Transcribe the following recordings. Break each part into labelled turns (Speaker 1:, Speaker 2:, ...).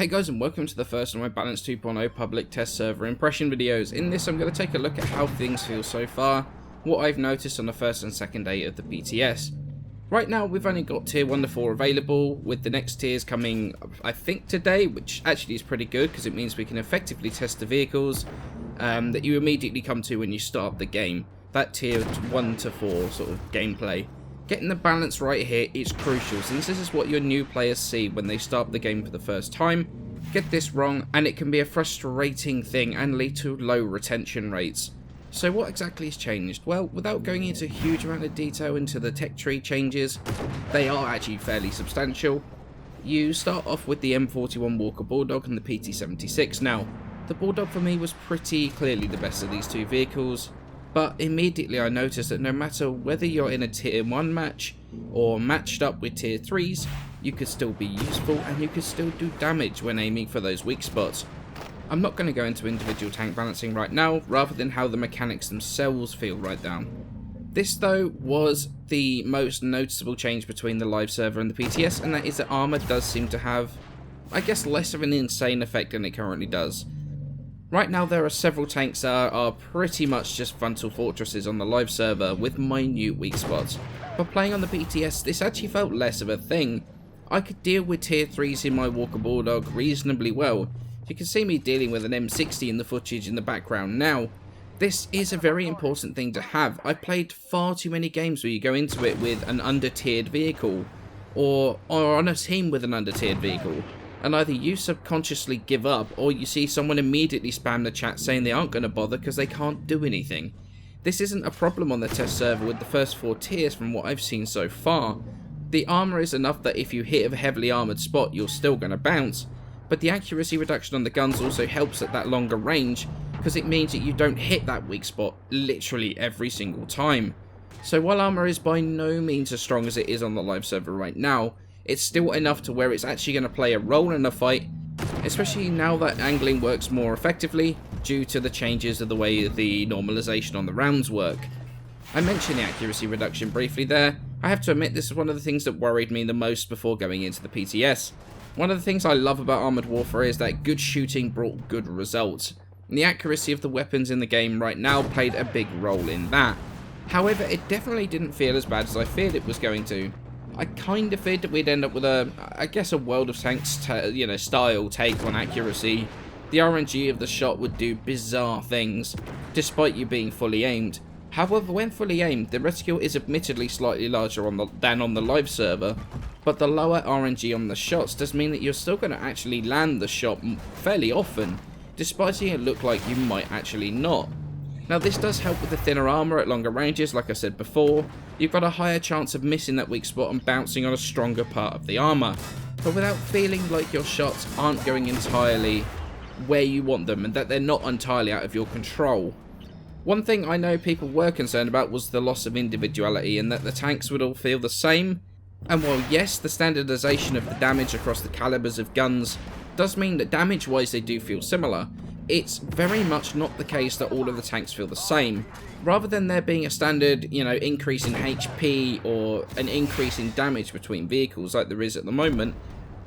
Speaker 1: Hey guys, and welcome to the first of my Balance 2.0 public test server impression videos. In this I'm going to take a look at how things feel so far, what I've noticed on the first and second day of the PTS. Right now we've only got tier 1 to 4 available, with the next tiers coming I think today, which actually is pretty good because it means we can effectively test the vehicles that you immediately come to when you start the game. That tier 1 to 4 sort of gameplay. Getting the balance right here is crucial, since this is what your new players see when they start the game for the first time. Get this wrong and it can be a frustrating thing and lead to low retention rates. So what exactly has changed? Well, without going into a huge amount of detail into the tech tree changes, they are actually fairly substantial. You start off with the M41 Walker Bulldog and the PT76. Now, the Bulldog for me was pretty clearly the best of these two vehicles. But immediately I noticed that no matter whether you're in a tier 1 match or matched up with tier 3s, you could still be useful and you could still do damage when aiming for those weak spots. I'm not going to go into individual tank balancing right now, rather than how the mechanics themselves feel right now. This though was the most noticeable change between the live server and the PTS, and that is that armor does seem to have, I guess, less of an insane effect than it currently does. Right now there are several tanks that are pretty much just frontal fortresses on the live server with minute weak spots. But playing on the PTS, this actually felt less of a thing. I could deal with tier 3s in my Walker Bulldog reasonably well. You can see me dealing with an M60 in the footage in the background now. This is a very important thing to have. I've played far too many games where you go into it with an under-tiered vehicle, or on a team with an under-tiered vehicle, and either you subconsciously give up, or you see someone immediately spam the chat saying they aren't going to bother because they can't do anything. This isn't a problem on the test server with the first 4 tiers from what I've seen so far. The armor is enough that if you hit a heavily armored spot, you're still going to bounce, but the accuracy reduction on the guns also helps at that longer range, because it means that you don't hit that weak spot literally every single time. So while armor is by no means as strong as it is on the live server right now, it's still enough to where it's actually going to play a role in a fight, especially now that angling works more effectively due to the changes of the way the normalization on the rounds work. I mentioned the accuracy reduction briefly there. I have to admit this is one of the things that worried me the most before going into the PTS. One of the things I love about Armoured Warfare is that good shooting brought good results, and the accuracy of the weapons in the game right now played a big role in that. However, it definitely didn't feel as bad as I feared it was going to. I kind of feared that we'd end up with a World of Tanks style take on accuracy. The RNG of the shot would do bizarre things, despite you being fully aimed. However, when fully aimed, the reticule is admittedly slightly larger than on the live server, but the lower RNG on the shots does mean that you're still going to actually land the shot fairly often, despite seeing it look like you might actually not. Now this does help with the thinner armour at longer ranges. Like I said before, you've got a higher chance of missing that weak spot and bouncing on a stronger part of the armour, but without feeling like your shots aren't going entirely where you want them and that they're not entirely out of your control. One thing I know people were concerned about was the loss of individuality and that the tanks would all feel the same. And while yes, the standardisation of the damage across the calibers of guns does mean that damage wise they do feel similar, it's very much not the case that all of the tanks feel the same. Rather than there being a standard, increase in HP or an increase in damage between vehicles like there is at the moment,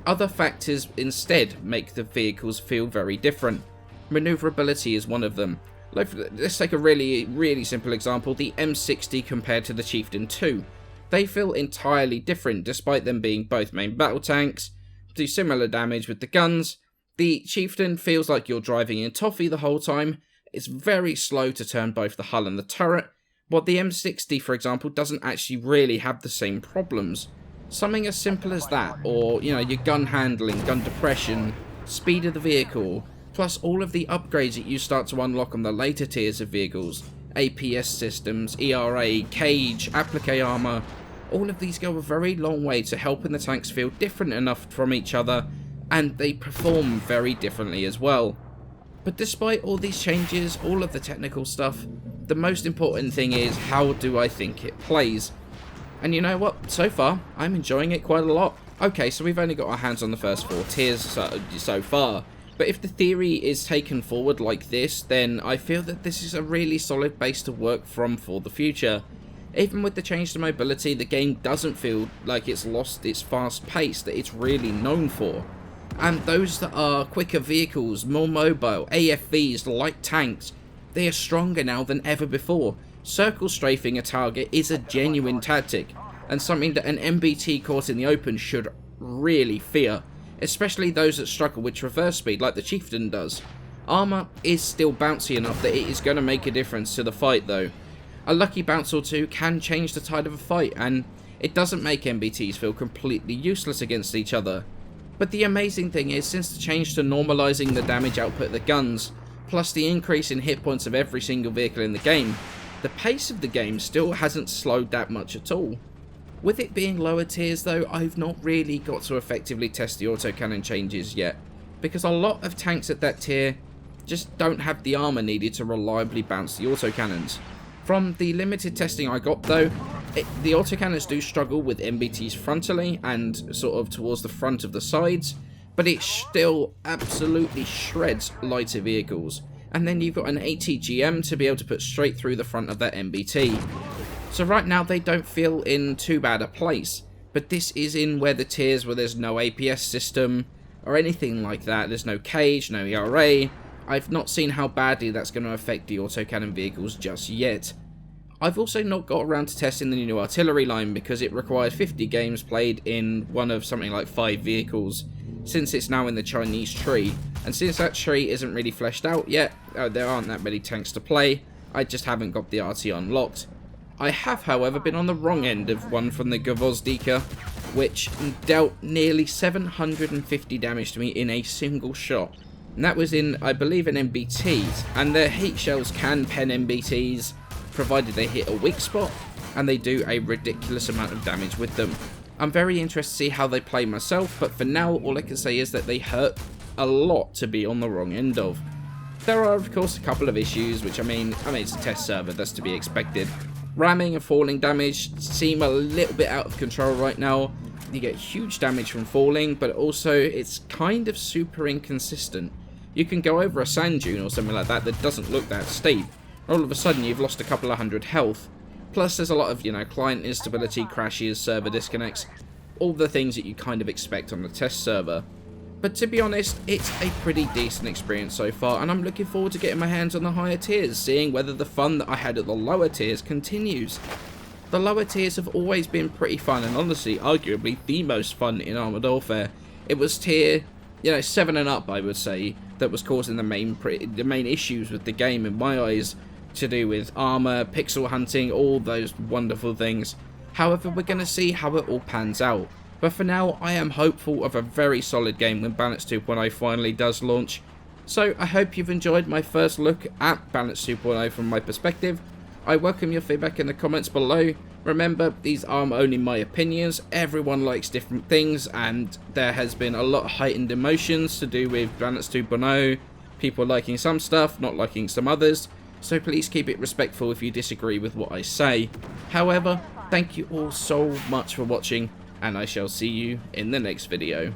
Speaker 1: other factors instead make the vehicles feel very different. Maneuverability is one of them. Let's take a really simple example, the M60 compared to the Chieftain 2. They feel entirely different despite them being both main battle tanks, do similar damage with the guns. The Chieftain feels like you're driving in toffee the whole time. It's very slow to turn both the hull and the turret, while the M60, for example, doesn't actually really have the same problems. Something as simple as that, or, your gun handling, gun depression, speed of the vehicle, plus all of the upgrades that you start to unlock on the later tiers of vehicles, APS systems, ERA, cage, applique armour, all of these go a very long way to helping the tanks feel different enough from each other, and they perform very differently as well. But despite all these changes, all of the technical stuff, the most important thing is how do I think it plays. And you know what, so far, I'm enjoying it quite a lot. Okay, so we've only got our hands on the first 4 tiers so far, but if the theory is taken forward like this, then I feel that this is a really solid base to work from for the future. Even with the change to mobility, the game doesn't feel like it's lost its fast pace that it's really known for. And those that are quicker vehicles, more mobile, AFVs, light tanks, they are stronger now than ever before. Circle strafing a target is a genuine tactic, and something that an MBT caught in the open should really fear, especially those that struggle with traverse speed like the Chieftain does. Armour is still bouncy enough that it is going to make a difference to the fight though. A lucky bounce or two can change the tide of a fight, and it doesn't make MBTs feel completely useless against each other. But the amazing thing is, since the change to normalising the damage output of the guns, plus the increase in hit points of every single vehicle in the game, the pace of the game still hasn't slowed that much at all. With it being lower tiers though, I've not really got to effectively test the autocannon changes yet, because a lot of tanks at that tier just don't have the armour needed to reliably bounce the autocannons. From the limited testing I got though, the autocannons do struggle with MBTs frontally and sort of towards the front of the sides, but it still absolutely shreds lighter vehicles. And then you've got an ATGM to be able to put straight through the front of that MBT. So right now they don't feel in too bad a place, but this is in where the tiers where there's no APS system or anything like that. There's no cage, no ERA. I've not seen how badly that's going to affect the autocannon vehicles just yet. I've also not got around to testing the new artillery line because it requires 50 games played in one of something like 5 vehicles, since it's now in the Chinese tree, and since that tree isn't really fleshed out yet, there aren't that many tanks to play. I just haven't got the RT unlocked. I have, however, been on the wrong end of one from the Gwozdika, which dealt nearly 750 damage to me in a single shot. And that was in, I believe, an MBT, and their heat shells can pen MBTs, provided they hit a weak spot, and they do a ridiculous amount of damage with them. I'm very interested to see how they play myself, but for now, all I can say is that they hurt a lot to be on the wrong end of. There are, of course, a couple of issues, which I mean, it's a test server, that's to be expected. Ramming and falling damage seem a little bit out of control right now. You get huge damage from falling, but also it's kind of super inconsistent. You can go over a sand dune or something like that that doesn't look that steep. All of a sudden you've lost a couple of hundred health. Plus there's a lot of, client instability, crashes, server disconnects, all the things that you kind of expect on a test server. But to be honest, it's a pretty decent experience so far, and I'm looking forward to getting my hands on the higher tiers, seeing whether the fun that I had at the lower tiers continues. The lower tiers have always been pretty fun, and honestly, arguably the most fun in Armoured Warfare. It was tier, 7 and up, I would say, that was causing the main issues with the game in my eyes, to do with armour, pixel hunting, all those wonderful things. However, we're going to see how it all pans out. But for now, I am hopeful of a very solid game when Balance 2.0 finally does launch. So I hope you've enjoyed my first look at Balance 2.0 from my perspective. I welcome your feedback in the comments below. Remember, these are only my opinions. Everyone likes different things, and there has been a lot of heightened emotions to do with Balance 2.0. People liking some stuff, not liking some others. So please keep it respectful if you disagree with what I say. However, thank you all so much for watching, and I shall see you in the next video.